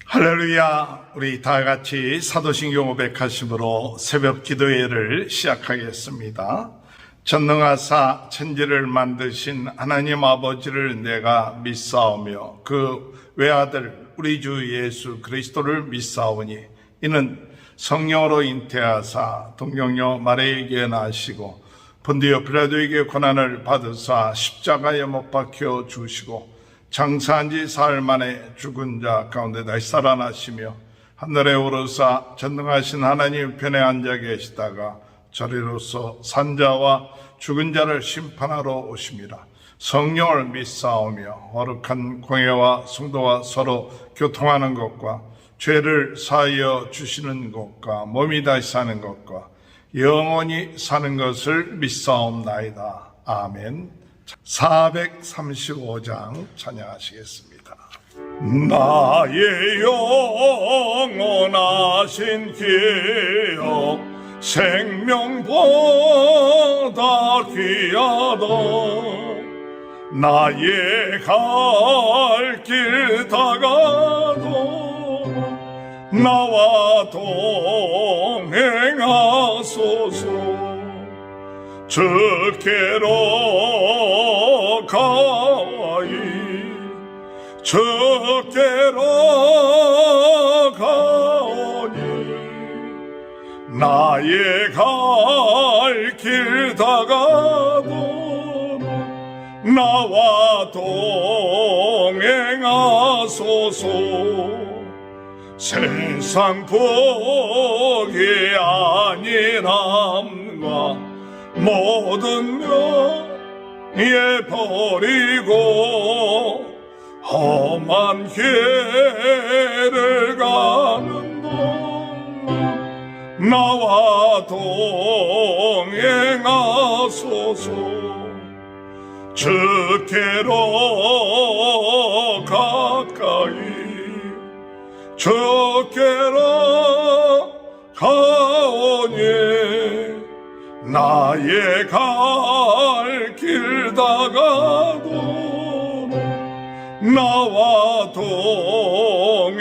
할렐루야. 우리 다 같이 사도신경 500하심으로 새벽 기도회를 시작하겠습니다. 전능하사 천지를 만드신 하나님 아버지를 내가 믿사오며 그 외아들 우리 주 예수 그리스도를 믿사오니 이는 성령으로 잉태하사 동정녀 마리아에게 나시고 본디오 빌라도에게 고난을 받으사 십자가에 못 박혀 주시고 장사한 지 사흘 만에 죽은 자 가운데 다시 살아나시며 하늘에 오르사 전능하신 하나님 편에 앉아 계시다가 저리로서 산자와 죽은 자를 심판하러 오심이라. 성령을 믿사오며 거룩한 공회와 성도와 서로 교통하는 것과 죄를 사하여 주시는 것과 몸이 다시 사는 것과 영원히 사는 것을 믿사옵나이다. 아멘. 435장 찬양하시겠습니다. 나의 영원하신 기억 생명보다 귀하다. 나의 갈 길 다가도 나와 동행하소서. 주께로 가이 주께로 가오니 나의 갈 길 다가도 나와 동행하소서. 세상 복이 아니람과 모든 명예 버리고 험한 길을 가는 동안 나와 동행하소서. 주께로 가까이 주께로 가오니 나의 갈 길 다가도 나와 동행하소서.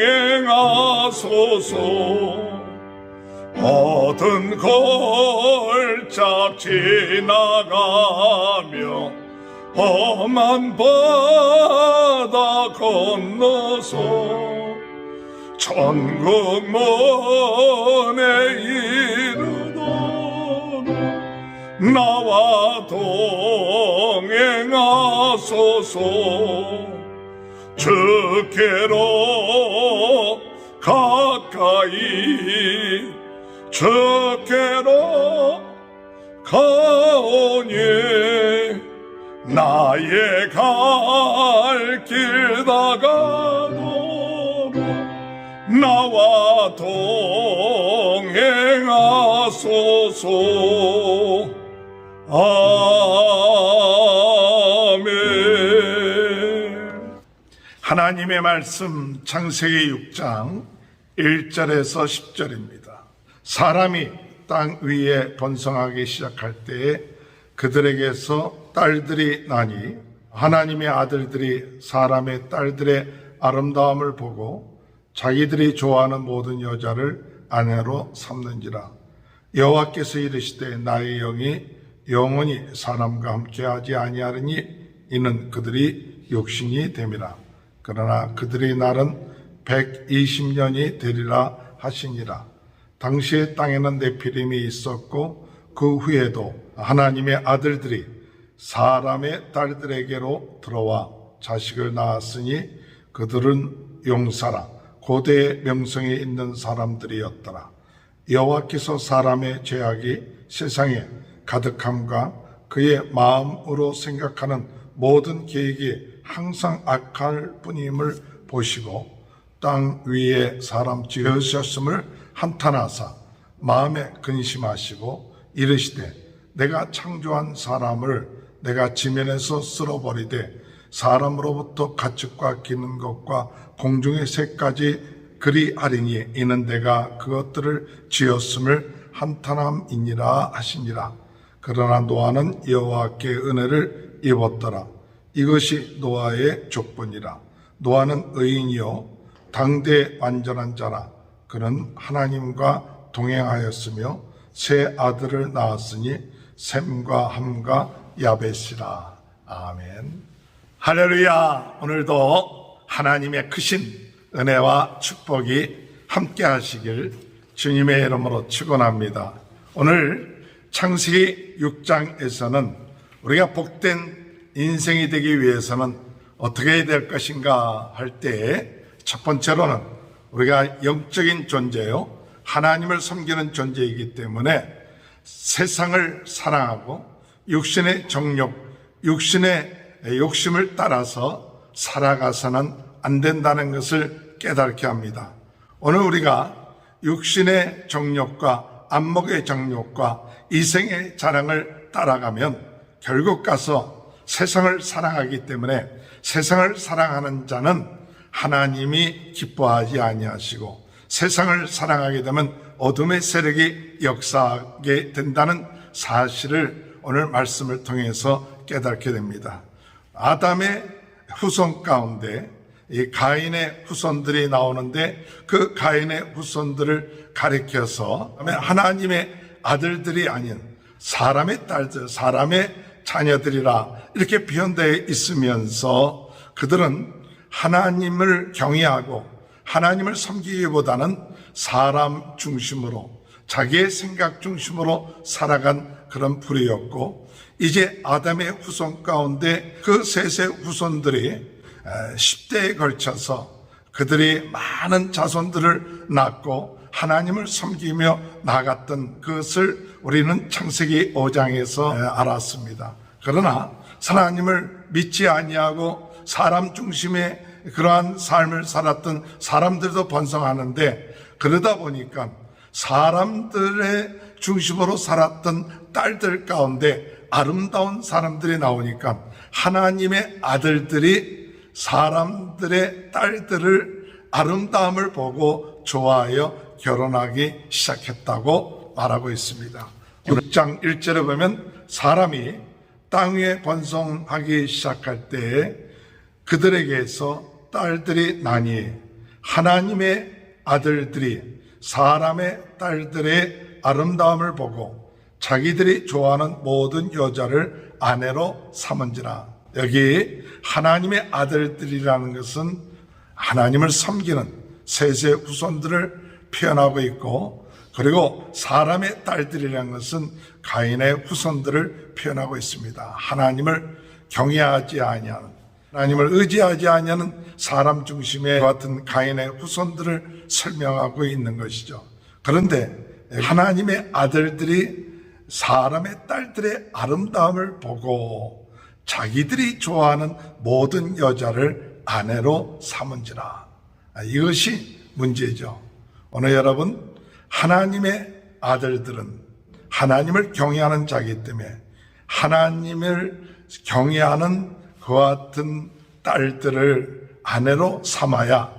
모든 골짝 지나가며 험한 바다 건너서 천국 문에 이르도록 나와 동행하소서. 주께로 가까이 주께로 가오니 나의 갈 길 다가도 나와 동행하소서. 아멘. 하나님의 말씀 창세기 6장 1절에서 10절입니다. 사람이 땅 위에 번성하기 시작할 때에 그들에게서 딸들이 나니 하나님의 아들들이 사람의 딸들의 아름다움을 보고 자기들이 좋아하는 모든 여자를 아내로 삼는지라. 여호와께서 이르시되 나의 영이 영원히 사람과 함께하지 아니하리니 이는 그들이 육신이 됨이라. 그러나 그들의 날은 120년이 되리라 하시니라. 당시의 땅에는 네피림이 있었고 그 후에도 하나님의 아들들이 사람의 딸들에게로 들어와 자식을 낳았으니 그들은 용사라 고대의 명성에 있는 사람들이었더라. 여호와께서 사람의 죄악이 세상에 가득함과 그의 마음으로 생각하는 모든 계획이 항상 악할 뿐임을 보시고 땅 위에 사람 지으셨음을 한탄하사 마음에 근심하시고 이르시되 내가 창조한 사람을 내가 지면에서 쓸어버리되 사람으로부터 가축과 기는 것과 공중의 새까지 그리하리니 이는 내가 그것들을 지었음을 한탄함이니라 하시니라. 그러나 노아는 여호와께 은혜를 입었더라. 이것이 노아의 족본이라. 노아는 의인이요 당대 완전한 자라. 그는 하나님과 동행하였으며 세 아들을 낳았으니 셈과 함과 야벳이라. 아멘. 할렐루야. 오늘도 하나님의 크신 은혜와 축복이 함께 하시길 주님의 이름으로 축원합니다. 오늘 창세기 6장에서는 우리가 복된 인생이 되기 위해서는 어떻게 해야 될 것인가 할 때 첫 번째로는 우리가 영적인 존재요, 하나님을 섬기는 존재이기 때문에 세상을 사랑하고 육신의 정욕, 육신의 욕심을 따라서 살아가서는 안 된다는 것을 깨닫게 합니다. 오늘 우리가 육신의 정욕과 안목의 정욕과 이생의 자랑을 따라가면 결국 가서 세상을 사랑하기 때문에 세상을 사랑하는 자는 하나님이 기뻐하지 아니하시고 세상을 사랑하게 되면 어둠의 세력이 역사하게 된다는 사실을 오늘 말씀을 통해서 깨닫게 됩니다. 아담의 후손 가운데 이 가인의 후손들이 나오는데 그 가인의 후손들을 가리켜서 하나님의 아들들이 아닌 사람의 딸들, 사람의 자녀들이라 이렇게 표현되어 있으면서 그들은 하나님을 경외하고 하나님을 섬기기보다는 사람 중심으로 자기의 생각 중심으로 살아간 그런 부류였고, 이제 아담의 후손 가운데 그 셋의 후손들이 10대에 걸쳐서 그들이 많은 자손들을 낳고 하나님을 섬기며 나갔던 것을 우리는 창세기 5장에서 알았습니다. 그러나 하나님을 믿지 아니하고 사람 중심의 그러한 삶을 살았던 사람들도 번성하는데, 그러다 보니까 사람들의 중심으로 살았던 딸들 가운데 아름다운 사람들이 나오니까 하나님의 아들들이 사람들의 딸들을 아름다움을 보고 좋아하여 결혼하기 시작했다고 말하고 있습니다. 6장 1절에 보면 사람이 땅 위에 번성하기 시작할 때에 그들에게서 딸들이 나니 하나님의 아들들이 사람의 딸들의 아름다움을 보고 자기들이 좋아하는 모든 여자를 아내로 삼은지라. 여기 하나님의 아들들이라는 것은 하나님을 섬기는 셋의 후손들을 표현하고 있고, 그리고 사람의 딸들이라는 것은 가인의 후손들을 표현하고 있습니다. 하나님을 경외하지 아니하는, 하나님을 의지하지 아니하는 사람 중심의 같은 가인의 후손들을 설명하고 있는 것이죠. 그런데 하나님의 아들들이 사람의 딸들의 아름다움을 보고 자기들이 좋아하는 모든 여자를 아내로 삼은지라. 이것이 문제죠. 오늘 여러분, 하나님의 아들들은 하나님을 경외하는 자이기 때문에 하나님을 경외하는 그와 같은 딸들을 아내로 삼아야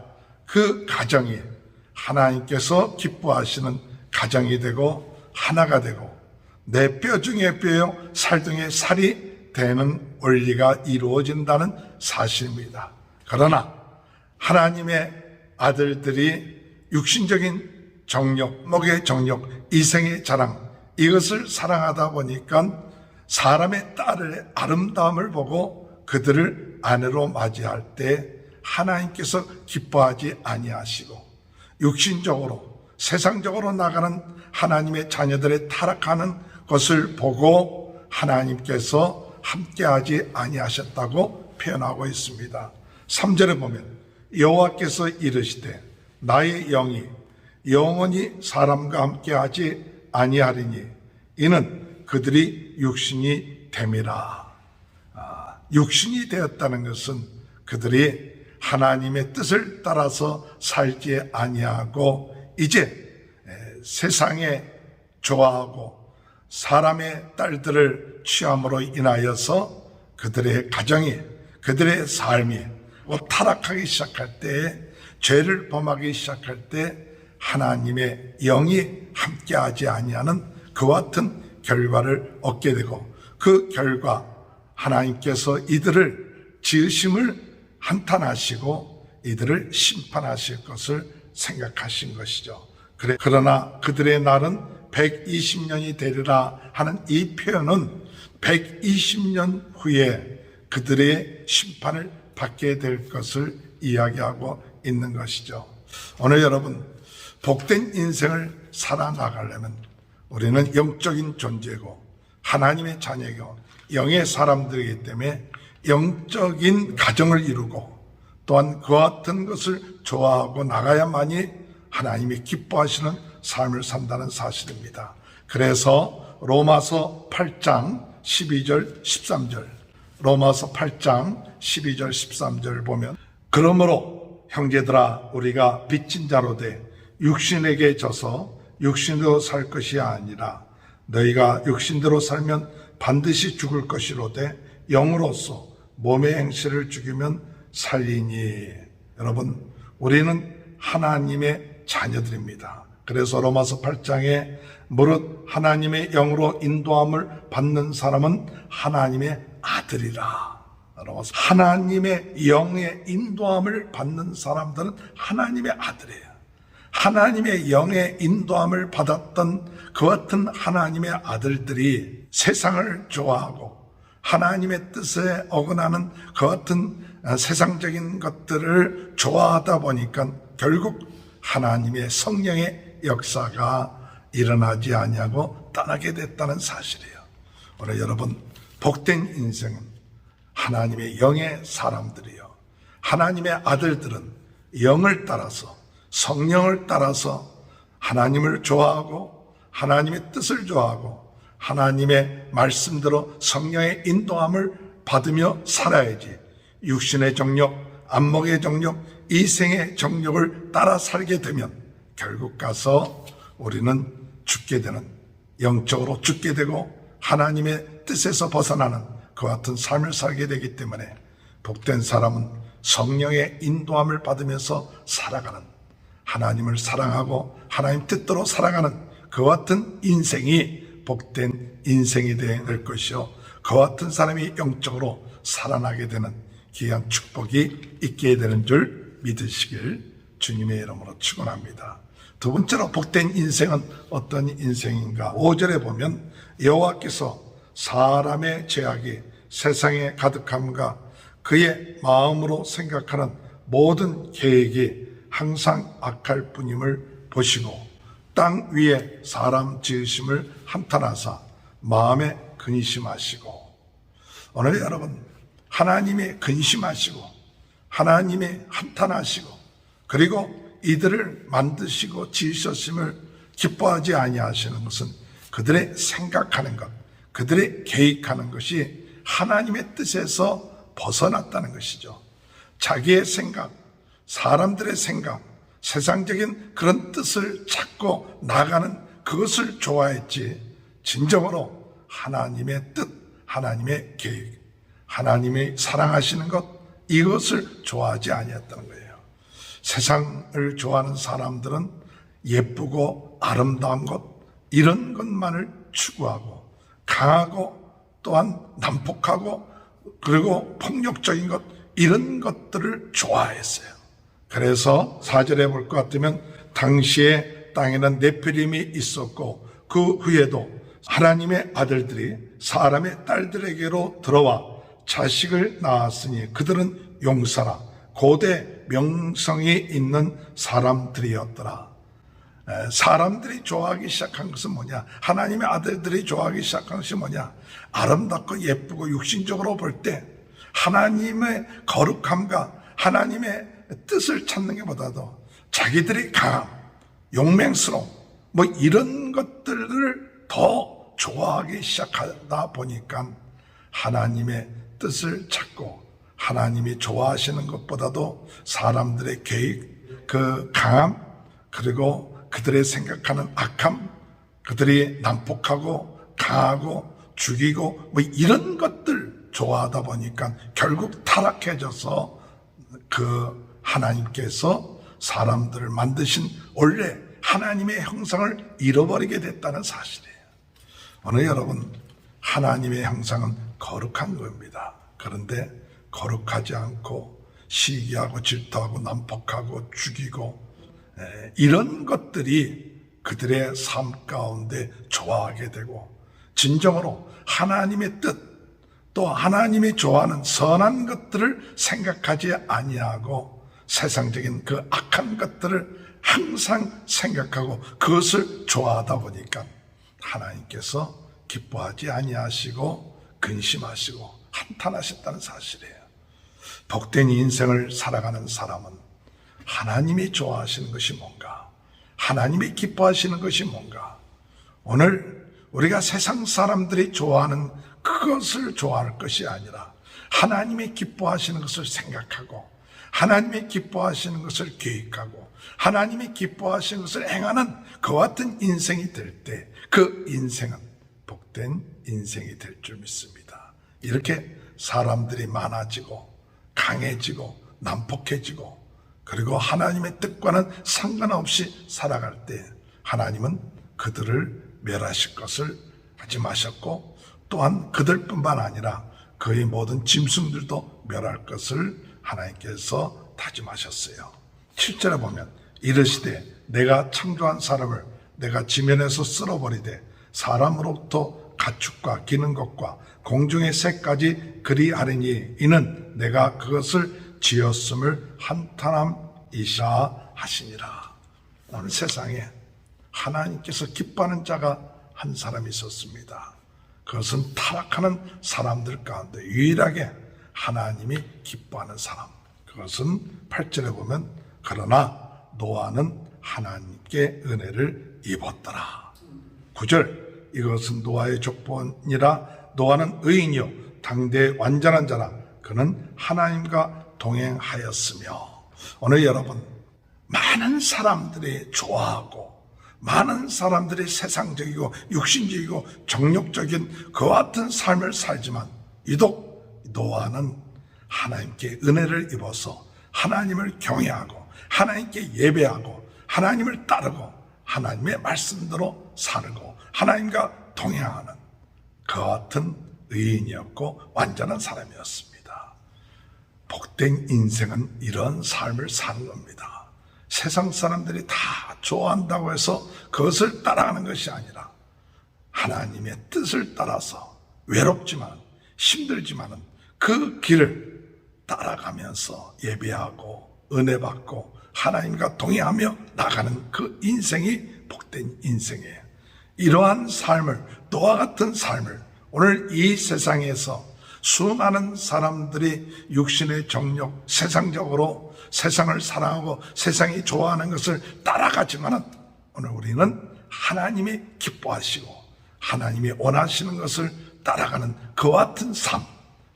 그 가정이 하나님께서 기뻐하시는 가정이 되고 하나가 되고 내 뼈 중에 뼈요 살 중에 살이 되는 원리가 이루어진다는 사실입니다. 그러나 하나님의 아들들이 육신적인 정욕, 목의 정욕, 이생의 자랑, 이것을 사랑하다 보니까 사람의 딸의 아름다움을 보고 그들을 아내로 맞이할 때 하나님께서 기뻐하지 아니하시고 육신적으로 세상적으로 나가는 하나님의 자녀들의 타락하는 것을 보고 하나님께서 함께하지 아니하셨다고 표현하고 있습니다. 3절에 보면 여호와께서 이르시되 나의 영이 영원히 사람과 함께하지 아니하리니 이는 그들이 육신이 됨이라. 육신이 되었다는 것은 그들이 하나님의 뜻을 따라서 살지 아니하고 이제 세상에 좋아하고 사람의 딸들을 취함으로 인하여서 그들의 가정이, 그들의 삶이 타락하기 시작할 때, 죄를 범하기 시작할 때 하나님의 영이 함께하지 아니하는 그와 같은 결과를 얻게 되고, 그 결과 하나님께서 이들을 지으심을 한탄하시고 이들을 심판하실 것을 생각하신 것이죠. 그러나 그들의 날은 120년이 되리라 하는 이 표현은 120년 후에 그들의 심판을 받게 될 것을 이야기하고 있는 것이죠. 오늘 여러분, 복된 인생을 살아나가려면 우리는 영적인 존재고 하나님의 자녀이고 영의 사람들이기 때문에 영적인 가정을 이루고 또한 그와 같은 것을 좋아하고 나가야만이 하나님이 기뻐하시는 삶을 산다는 사실입니다. 그래서 로마서 8장 12절 13절 로마서 8장 12절 13절 보면 그러므로 형제들아 우리가 빚진 자로 돼 육신에게 져서 육신으로 살 것이 아니라 너희가 육신대로 살면 반드시 죽을 것이로되 영으로서 몸의 행실을 죽이면 살리니. 여러분, 우리는 하나님의 자녀들입니다. 그래서 로마서 8장에 무릇 하나님의 영으로 인도함을 받는 사람은 하나님의 아들이라. 하나님의 영의 인도함을 받는 사람들은 하나님의 아들이에요. 하나님의 영의 인도함을 받았던 그 같은 하나님의 아들들이 세상을 좋아하고 하나님의 뜻에 어긋나는 그 같은 세상적인 것들을 좋아하다 보니까 결국 하나님의 성령의 역사가 일어나지 아니하고 떠나게 됐다는 사실이에요. 오늘 여러분, 복된 인생은 하나님의 영의 사람들이요, 하나님의 아들들은 영을 따라서 성령을 따라서 하나님을 좋아하고 하나님의 뜻을 좋아하고 하나님의 말씀대로 성령의 인도함을 받으며 살아야지 육신의 정욕, 안목의 정욕, 이생의 정욕을 따라 살게 되면 결국 가서 우리는 죽게 되는, 영적으로 죽게 되고 하나님의 뜻에서 벗어나는 그 같은 삶을 살게 되기 때문에 복된 사람은 성령의 인도함을 받으면서 살아가는, 하나님을 사랑하고 하나님 뜻대로 살아가는 그 같은 인생이 복된 인생이 될 것이요, 그 같은 사람이 영적으로 살아나게 되는 귀한 축복이 있게 되는 줄 믿으시길 주님의 이름으로 축원합니다. 두 번째로 복된 인생은 어떤 인생인가? 5절에 보면 여호와께서 사람의 죄악이 세상에 가득함과 그의 마음으로 생각하는 모든 계획이 항상 악할 뿐임을 보시고 땅 위에 사람 지으심을 한탄하사 마음에 근심하시고. 오늘 여러분, 하나님의 근심하시고 하나님의 한탄하시고 그리고 이들을 만드시고 지으셨음을 기뻐하지 아니하시는 것은 그들의 생각하는 것, 그들의 계획하는 것이 하나님의 뜻에서 벗어났다는 것이죠. 자기의 생각, 사람들의 생각, 세상적인 그런 뜻을 찾고 나가는 그것을 좋아했지 진정으로 하나님의 뜻, 하나님의 계획, 하나님이 사랑하시는 것, 이것을 좋아하지 아니했다는 거예요. 세상을 좋아하는 사람들은 예쁘고 아름다운 것, 이런 것만을 추구하고 강하고 또한 난폭하고 그리고 폭력적인 것, 이런 것들을 좋아했어요. 그래서 4절에 볼 것 같으면 당시에 땅에는 네피림이 있었고 그 후에도 하나님의 아들들이 사람의 딸들에게로 들어와 자식을 낳았으니 그들은 용사라 고대 명성이 있는 사람들이었더라. 사람들이 좋아하기 시작한 것은 뭐냐? 하나님의 아들들이 좋아하기 시작한 것이 뭐냐? 아름답고 예쁘고 육신적으로 볼 때 하나님의 거룩함과 하나님의 뜻을 찾는 것보다도 자기들이 강함, 용맹스러움, 뭐 이런 것들을 더 좋아하기 시작하다 보니까 하나님의 뜻을 찾고 하나님이 좋아하시는 것보다도 사람들의 계획, 그 강함, 그리고 그들의 생각하는 악함, 그들이 난폭하고 강하고 죽이고 뭐 이런 것들 좋아하다 보니까 결국 타락해져서 그 하나님께서 사람들을 만드신 원래 하나님의 형상을 잃어버리게 됐다는 사실이에요. 오늘 여러분, 하나님의 형상은 거룩한 겁니다. 그런데 거룩하지 않고 시기하고 질투하고 난폭하고 죽이고 이런 것들이 그들의 삶 가운데 좋아하게 되고 진정으로 하나님의 뜻 또 하나님이 좋아하는 선한 것들을 생각하지 아니하고 세상적인 그 악한 것들을 항상 생각하고 그것을 좋아하다 보니까 하나님께서 기뻐하지 아니하시고 근심하시고 한탄하셨다는 사실이에요. 복된 인생을 살아가는 사람은 하나님이 좋아하시는 것이 뭔가, 하나님이 기뻐하시는 것이 뭔가, 오늘 우리가 세상 사람들이 좋아하는 그것을 좋아할 것이 아니라 하나님이 기뻐하시는 것을 생각하고 하나님이 기뻐하시는 것을 계획하고 하나님이 기뻐하시는 것을 행하는 그와 같은 인생이 될 때 그 인생은 복된 인생이 될 줄 믿습니다. 이렇게 사람들이 많아지고 강해지고 난폭해지고 그리고 하나님의 뜻과는 상관없이 살아갈 때 하나님은 그들을 멸하실 것을 하지 마셨고 또한 그들뿐만 아니라 그의 모든 짐승들도 멸할 것을 하나님께서 다짐하셨어요. 7절에 보면 이르시되 내가 창조한 사람을 내가 지면에서 쓸어버리되 사람으로부터 가축과 기는 것과 공중의 새까지 그리하리니 이는 내가 그것을 지었음을 한탄함이시라 하시니라. 오늘 세상에 하나님께서 기뻐하는 자가 한 사람이 있었습니다. 그것은 타락하는 사람들 가운데 유일하게 하나님이 기뻐하는 사람. 그것은 8절에 보면 그러나 노아는 하나님께 은혜를 입었더라. 9절 이것은 노아의 족보니라. 노아는 의인이요 당대 완전한 자라. 그는 하나님과 동행하였으며. 오늘 여러분 많은 사람들이 좋아하고 많은 사람들이 세상적이고 육신적이고 정욕적인 그와 같은 삶을 살지만 유독 노아는 하나님께 은혜를 입어서 하나님을 경외하고 하나님께 예배하고 하나님을 따르고 하나님의 말씀대로 살고 하나님과 동행하는 그와 같은 의인이었고 완전한 사람이었습니다. 복된 인생은 이런 삶을 사는 겁니다. 세상 사람들이 다 좋아한다고 해서 그것을 따라가는 것이 아니라 하나님의 뜻을 따라서 외롭지만 힘들지만 그 길을 따라가면서 예배하고 은혜 받고 하나님과 동행하며 나가는 그 인생이 복된 인생이에요. 이러한 삶을, 노아 같은 삶을 오늘 이 세상에서 수많은 사람들이 육신의 정욕, 세상적으로 세상을 사랑하고 세상이 좋아하는 것을 따라가지만 오늘 우리는 하나님이 기뻐하시고 하나님이 원하시는 것을 따라가는 그와 같은 삶,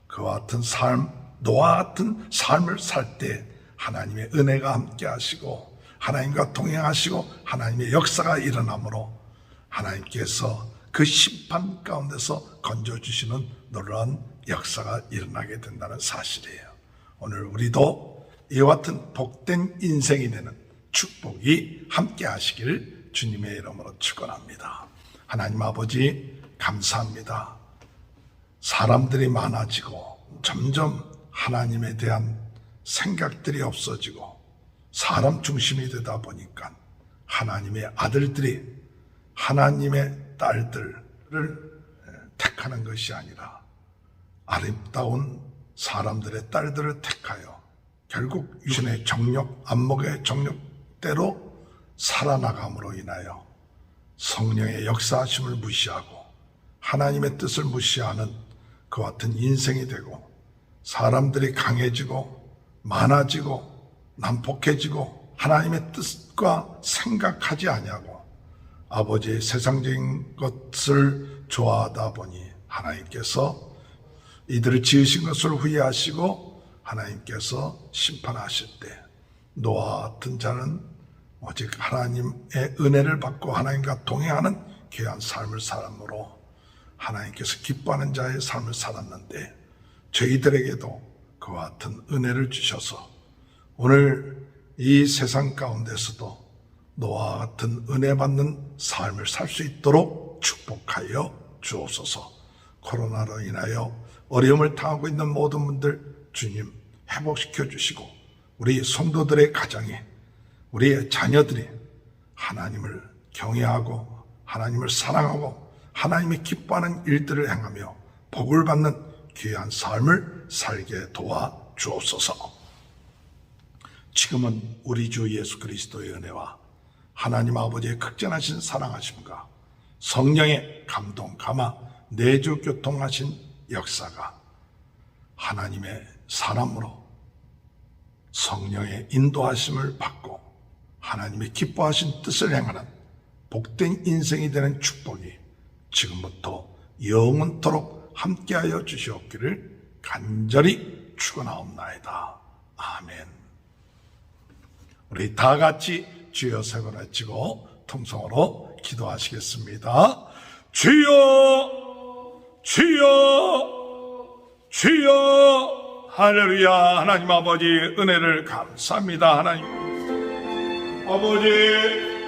그와 같은 삶, 노아 같은 삶을 살 때 하나님의 은혜가 함께 하시고 하나님과 동행하시고 하나님의 역사가 일어나므로 하나님께서 그 심판 가운데서 건져주시는 놀라운 역사가 일어나게 된다는 사실이에요. 오늘 우리도 이와 같은 복된 인생이 되는 축복이 함께 하시기를 주님의 이름으로 축원합니다. 하나님 아버지 감사합니다. 사람들이 많아지고 점점 하나님에 대한 생각들이 없어지고 사람 중심이 되다 보니까 하나님의 아들들이 하나님의 딸들을 택하는 것이 아니라 아름다운 사람들의 딸들을 택하여 결국 육신의 정욕, 안목의 정욕대로 살아나감으로 인하여 성령의 역사하심을 무시하고 하나님의 뜻을 무시하는 그와 같은 인생이 되고 사람들이 강해지고 많아지고 난폭해지고 하나님의 뜻과 생각하지 아니하고 아버지의 세상적인 것을 좋아하다 보니 하나님께서 이들을 지으신 것을 후회하시고 하나님께서 심판하실 때 노아 같은 자는 오직 하나님의 은혜를 받고 하나님과 동행하는 귀한 삶을 살므로 하나님께서 기뻐하는 자의 삶을 살았는데 저희들에게도 그와 같은 은혜를 주셔서 오늘 이 세상 가운데서도 노아 같은 은혜 받는 삶을 살 수 있도록 축복하여 주옵소서. 코로나로 인하여 어려움을 당하고 있는 모든 분들 주님 회복시켜 주시고 우리 성도들의 가정에 우리의 자녀들이 하나님을 경외하고 하나님을 사랑하고 하나님이 기뻐하는 일들을 행하며 복을 받는 귀한 삶을 살게 도와 주옵소서. 지금은 우리 주 예수 그리스도의 은혜와 하나님 아버지의 극진하신 사랑하심과 성령의 감동, 감화, 내주 교통하신 역사가 하나님의 사람으로 성령의 인도하심을 받고 하나님의 기뻐하신 뜻을 행하는 복된 인생이 되는 축복이 지금부터 영원토록 함께하여 주시옵기를 간절히 축원하옵나이다. 아멘. 우리 다 같이 주여 세 번 외치고 통성으로 기도하시겠습니다. 주여, 주여, 주여. 할렐루야. 하나님 아버지 은혜를 감사합니다. 하나님 아버지